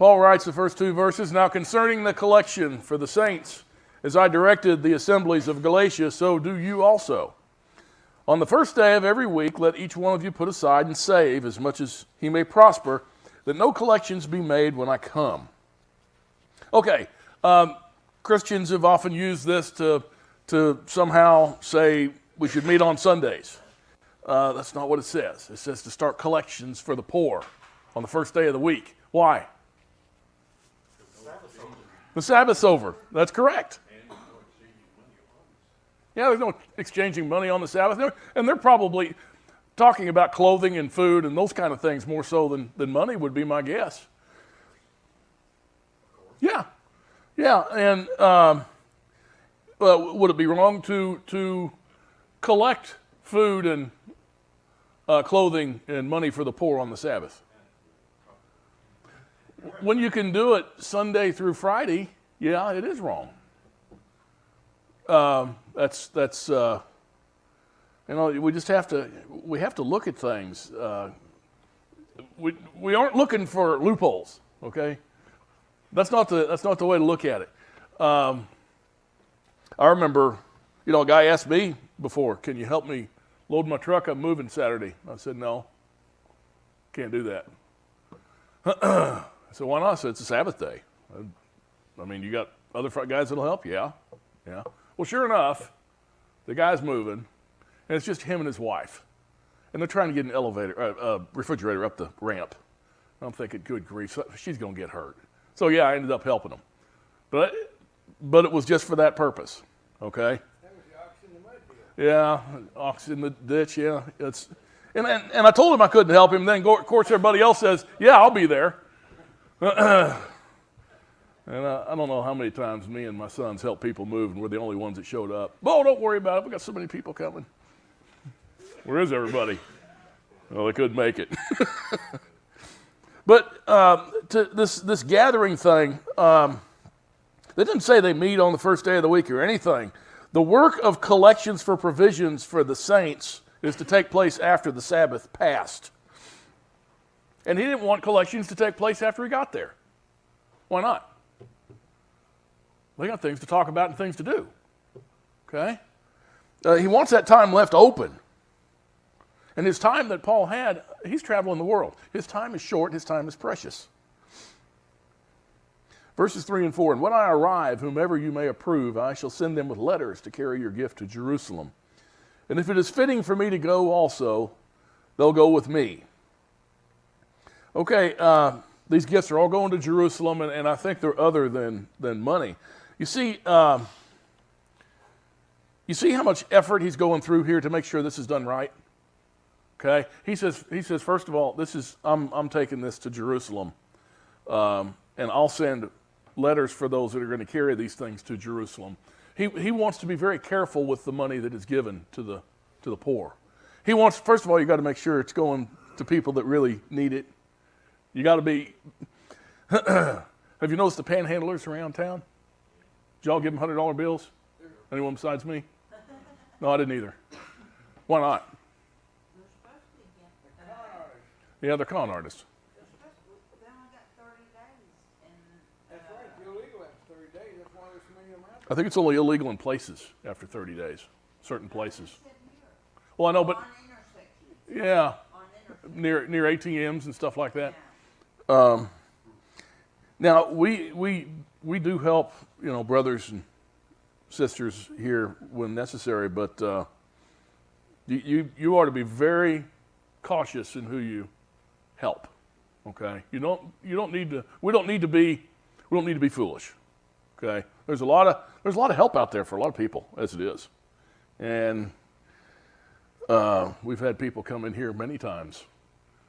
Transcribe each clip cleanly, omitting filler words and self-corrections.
Paul writes the first two verses, "Now concerning the collection for the saints, as I directed the assemblies of Galatia, so do you also. On the first day of every week, let each one of you put aside and save as much as he may prosper, that no collections be made when I come." Okay, Christians have often used this to somehow say we should meet on Sundays. That's not what it says. It says to start collections for the poor on the first day of the week. Why? The Sabbath's over. That's correct. Yeah, there's no exchanging money on the Sabbath. And they're probably talking about clothing and food and those kind of things more so than money would be my guess. Yeah. And would it be wrong to collect food and clothing and money for the poor on the Sabbath? When you can do it Sunday through Friday, yeah, it is wrong. That's we just have to look at things. We aren't looking for loopholes, okay? That's not the way to look at it. I remember, a guy asked me before, "Can you help me load my truck? I'm moving Saturday." I said, "No, can't do that." I said, "Why not?" I said, "It's a Sabbath day. I mean, you got other guys that'll help you." Yeah. Well, sure enough, the guy's moving, and it's just him and his wife. And they're trying to get an refrigerator up the ramp. I'm thinking, good grief, she's going to get hurt. So, yeah, I ended up helping them. But it was just for that purpose, okay? That was the ox in the mud deal. Yeah, ox in the ditch, yeah. And I told him I couldn't help him. Then, of course, everybody else says, "Yeah, I'll be there." And I don't know how many times me and my sons helped people move, and we're the only ones that showed up. "Oh, don't worry about it. We got so many people coming." Where is everybody? Well, they couldn't make it. But to this gathering thing, they didn't say they meet on the first day of the week or anything. The work of collections for provisions for the saints is to take place after the Sabbath passed. And he didn't want collections to take place after he got there. Why not? They got things to talk about and things to do. Okay? He wants that time left open. And his time that Paul had, he's traveling the world. His time is short, his time is precious. Verses 3 and 4, "And when I arrive, whomever you may approve, I shall send them with letters to carry your gift to Jerusalem. And if it is fitting for me to go also, they'll go with me." Okay, these gifts are all going to Jerusalem, and I think they're other than money. You see how much effort he's going through here to make sure this is done right? Okay, he says first of all, I'm taking this to Jerusalem, and I'll send letters for those that are going to carry these things to Jerusalem. He wants to be very careful with the money that is given to the poor. He wants, first of all, you got to make sure it's going to people that really need it. You got to be. Have you noticed the panhandlers around town? Did y'all give them $100 bills? Anyone besides me? No, I didn't either. Why not? Yeah, they're con artists. They only got 30 days. That's right. It's illegal after 30 days. That's why there's so many of them out I think it's only illegal in places after 30 days, certain places. Well, I know, but On intersections. yeah, On intersections. near ATMs and stuff like that. Yeah. Now we do help, brothers and sisters here when necessary, but you ought to be very cautious in who you help. Okay, we don't need to be foolish. Okay, there's a lot of help out there for a lot of people as it is, and we've had people come in here many times.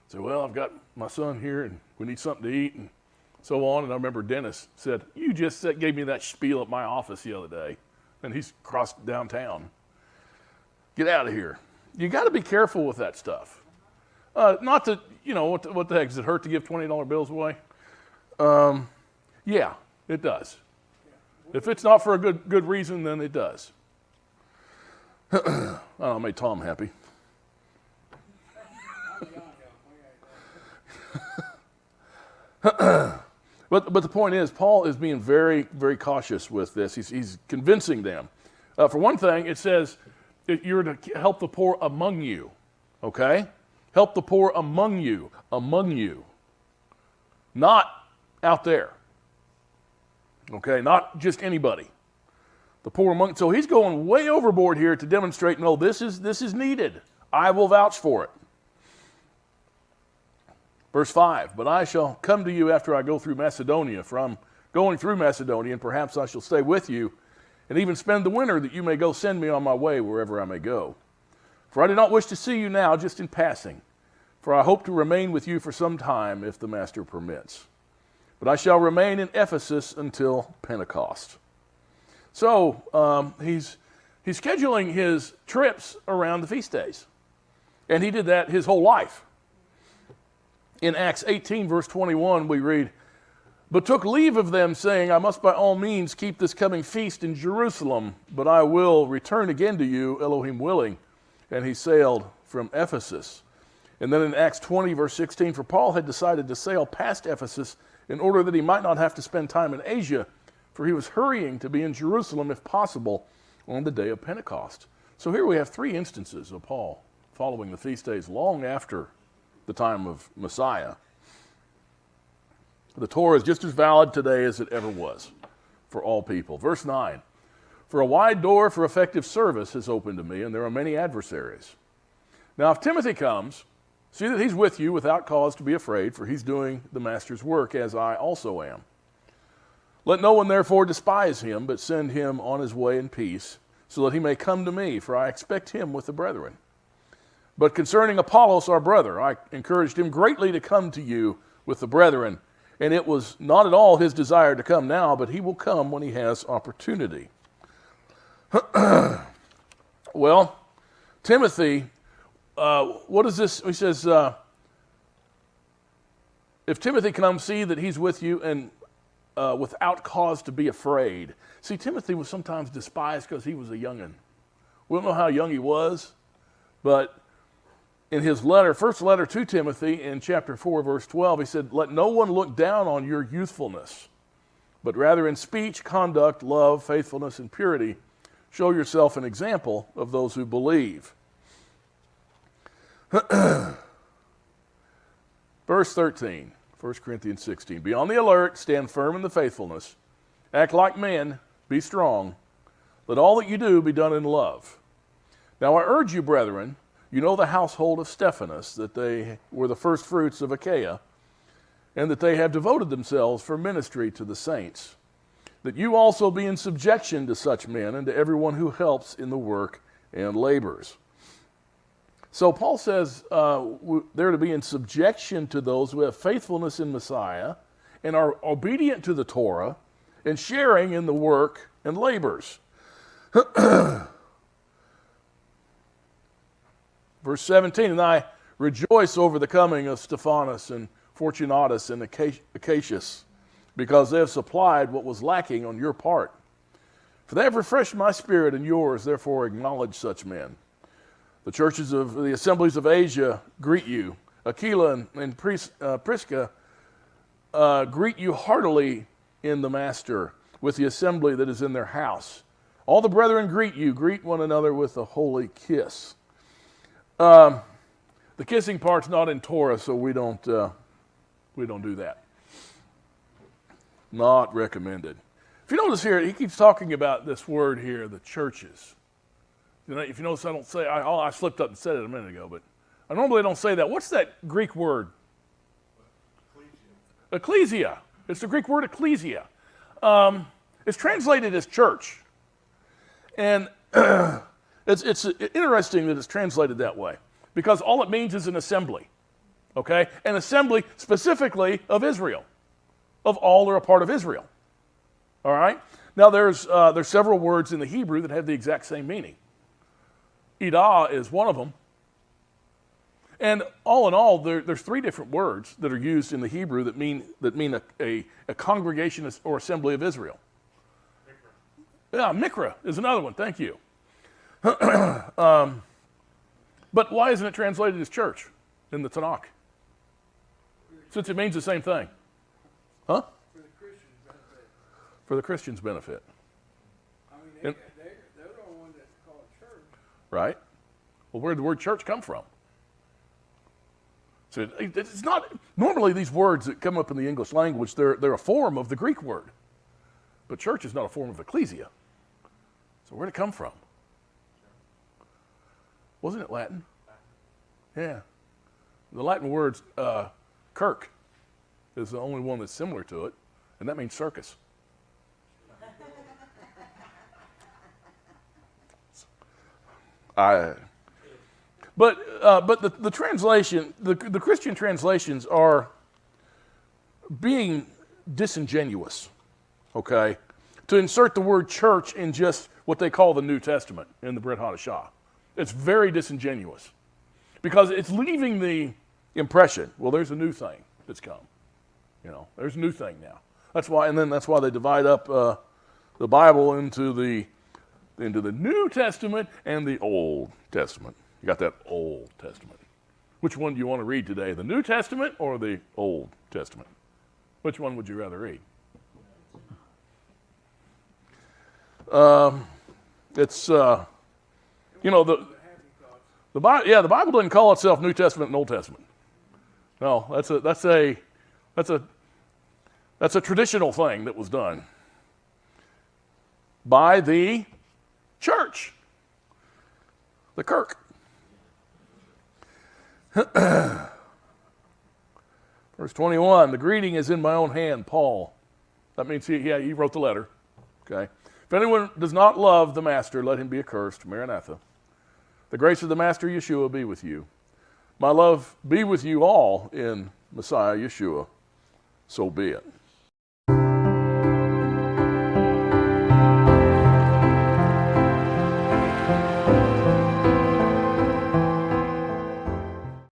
Say, "Well, I've got my son here, and we need something to eat," and so on. And I remember Dennis said, "You just gave me that spiel at my office the other day," and he's crossed downtown. Get out of here. You got to be careful with that stuff. Not that, what the heck, does it hurt to give $20 bills away? Yeah, it does. If it's not for a good reason, then it does. I made Tom happy. But the point is, Paul is being very, very cautious with this. He's convincing them. For one thing, it says that you're to help the poor among you. Okay? Help the poor among you. Among you. Not out there. Okay? Not just anybody. The poor among. So he's going way overboard here to demonstrate, no, this is needed. I will vouch for it. Verse 5, but I shall come to you after I go through Macedonia. For I'm going through Macedonia, and perhaps I shall stay with you, and even spend the winter, that you may go send me on my way wherever I may go. For I do not wish to see you now, just in passing, for I hope to remain with you for some time, if the Master permits. But I shall remain in Ephesus until Pentecost. So he's scheduling his trips around the feast days. And he did that his whole life. In Acts 18, verse 21, we read, but took leave of them, saying, I must by all means keep this coming feast in Jerusalem, but I will return again to you, Elohim willing. And he sailed from Ephesus. And then in Acts 20, verse 16, for Paul had decided to sail past Ephesus in order that he might not have to spend time in Asia, for he was hurrying to be in Jerusalem, if possible, on the day of Pentecost. So here we have 3 instances of Paul following the feast days long after the time of Messiah. The Torah is just as valid today as it ever was for all people. Verse 9, for a wide door for effective service has opened to me, and there are many adversaries. Now if Timothy comes, see that he's with you without cause to be afraid, for he's doing the master's work, as I also am. Let no one therefore despise him, but send him on his way in peace, so that he may come to me, for I expect him with the brethren. But concerning Apollos, our brother, I encouraged him greatly to come to you with the brethren, and it was not at all his desire to come now, but he will come when he has opportunity. Well, Timothy, what is this? He says, if Timothy comes, see that he's with you, and without cause to be afraid. See, Timothy was sometimes despised because he was a youngin'. We don't know how young he was, but in his letter, first letter to Timothy, in chapter 4, verse 12, he said, let no one look down on your youthfulness, but rather in speech, conduct, love, faithfulness, and purity, show yourself an example of those who believe. Verse 13, 1 Corinthians 16, be on the alert, stand firm in the faithfulness, act like men, be strong, let all that you do be done in love. Now I urge you, brethren, you know the household of Stephanas, that they were the first fruits of Achaia, and that they have devoted themselves for ministry to the saints, that you also be in subjection to such men and to everyone who helps in the work and labors. So Paul says they're to be in subjection to those who have faithfulness in Messiah and are obedient to the Torah and sharing in the work and labors. Verse 17, and I rejoice over the coming of Stephanas and Fortunatus and Acacius, because they have supplied what was lacking on your part. For they have refreshed my spirit and yours, therefore acknowledge such men. The churches of the assemblies of Asia greet you. Aquila and Prisca greet you heartily in the Master, with the assembly that is in their house. All the brethren greet you. Greet one another with a holy kiss. The kissing part's not in Torah, so we don't do that. Not recommended. If you notice here, he keeps talking about this word here, the churches. You know, if you notice, I don't say, I slipped up and said it a minute ago, but I normally don't say that. What's that Greek word? Ecclesia. It's the Greek word ecclesia. It's translated as church. And it's interesting that it's translated that way, because all it means is an assembly, okay? An assembly specifically of Israel, of all that are a part of Israel, all right? Now there's several words in the Hebrew that have the exact same meaning. Idah is one of them. And all in all, there's three different words that are used in the Hebrew that mean a congregation or assembly of Israel. Mikra. Yeah, Mikra is another one. Thank you. But why isn't it translated as church in the Tanakh? Since it means the same thing. Huh? For the for the Christian's benefit, I mean, And- they're the one that's called church. right? Well, where did the word church come from? So it's not, normally these words that come up in the English language, they're a form of the Greek word. But church is not a form of ecclesia. So where'd it come from? Wasn't it Latin? Yeah. The Latin word kirk is the only one that's similar to it, and that means circus. But the translation, the Christian translations are being disingenuous, okay, to insert the word church in just what they call the New Testament in the Brit Hadashah. It's very disingenuous because it's leaving the impression, well, there's a new thing that's come. You know, there's a new thing now. That's why they divide up the Bible into the New Testament and the Old Testament. You got that Old Testament. Which one do you want to read today, the New Testament or the Old Testament? Which one would you rather read? It's you know the Bible. Yeah, the Bible doesn't call itself New Testament and Old Testament. No, that's a traditional thing that was done by the church, the Kirk. Verse 21, the greeting is in my own hand, Paul. That means he wrote the letter. Okay. If anyone does not love the master, let him be accursed. Maranatha. The grace of the master Yeshua be with you. My love be with you all in Messiah Yeshua. So be it.